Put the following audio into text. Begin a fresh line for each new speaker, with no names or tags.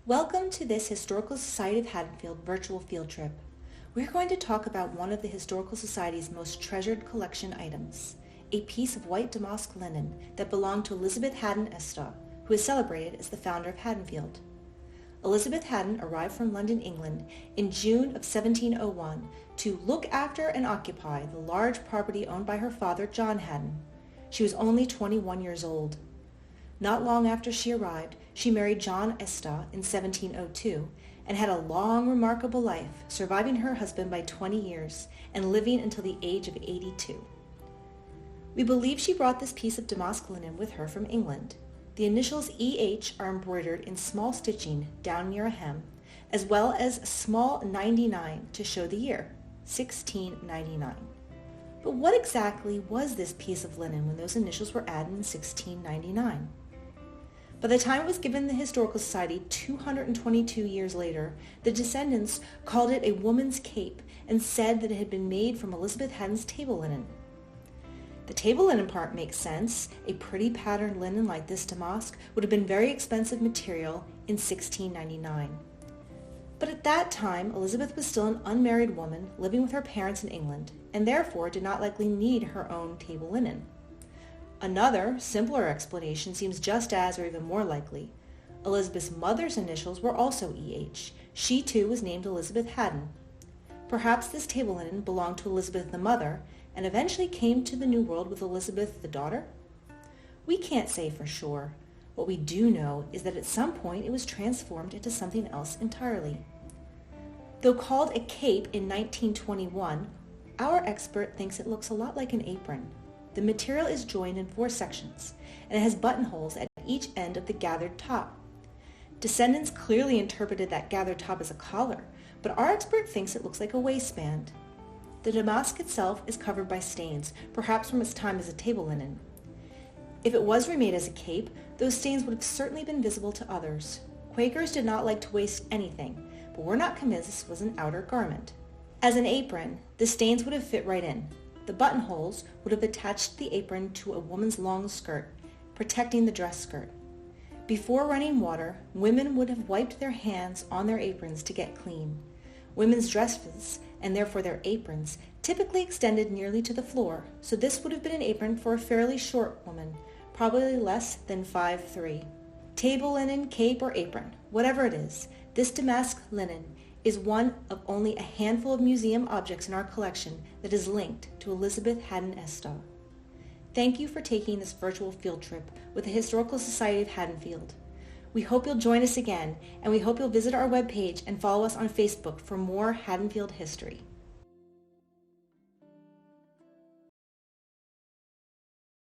Welcome to this Historical Society of Haddonfield virtual field trip. We're going to talk about one of the Historical Society's most treasured collection items, a piece of white damask linen that belonged to Elizabeth Haddon Esta, who is celebrated as the founder of Haddonfield. Elizabeth Haddon arrived from London, England in June of 1701 to look after and occupy the large property owned by her father, John Haddon. She was only 21 years old. Not long after she arrived, she married John Esta in 1702 and had a long, remarkable life, surviving her husband by 20 years and living until the age of 82. We believe she brought this piece of damask linen with her from England. The initials EH are embroidered in small stitching down near a hem, as well as a small 99 to show the year, 1699. But what exactly was this piece of linen when those initials were added in 1699? By the time it was given the Historical Society 222 years later, the descendants called it a woman's cape and said that it had been made from Elizabeth Haddon's table linen. The table linen part makes sense. A pretty patterned linen like this damask would have been very expensive material in 1699. But at that time, Elizabeth was still an unmarried woman living with her parents in England, and therefore did not likely need her own table linen. Another, simpler explanation seems just as or even more likely. Elizabeth's mother's initials were also EH. She too was named Elizabeth Haddon. Perhaps this table linen belonged to Elizabeth the mother and eventually came to the New World with Elizabeth the daughter? We can't say for sure. What we do know is that at some point it was transformed into something else entirely. Though called a cape in 1921, our expert thinks it looks a lot like an apron. The material is joined in 4 sections, and it has buttonholes at each end of the gathered top. Descendants clearly interpreted that gathered top as a collar, but our expert thinks it looks like a waistband. The damask itself is covered by stains, perhaps from its time as a table linen. If it was remade as a cape, those stains would have certainly been visible to others. Quakers did not like to waste anything, but we're not convinced this was an outer garment. As an apron, the stains would have fit right in. The buttonholes would have attached the apron to a woman's long skirt, protecting the dress skirt. Before running water, women would have wiped their hands on their aprons to get clean. Women's dresses, and therefore their aprons, typically extended nearly to the floor, so this would have been an apron for a fairly short woman, probably less than 5'3". Table linen, cape, or apron, whatever it is, this damask linen is one of only a handful of museum objects in our collection that is linked to Elizabeth Haddon Esta. Thank you for taking this virtual field trip with the Historical Society of Haddonfield. We hope you'll join us again, and we hope you'll visit our webpage and follow us on Facebook for more Haddonfield history.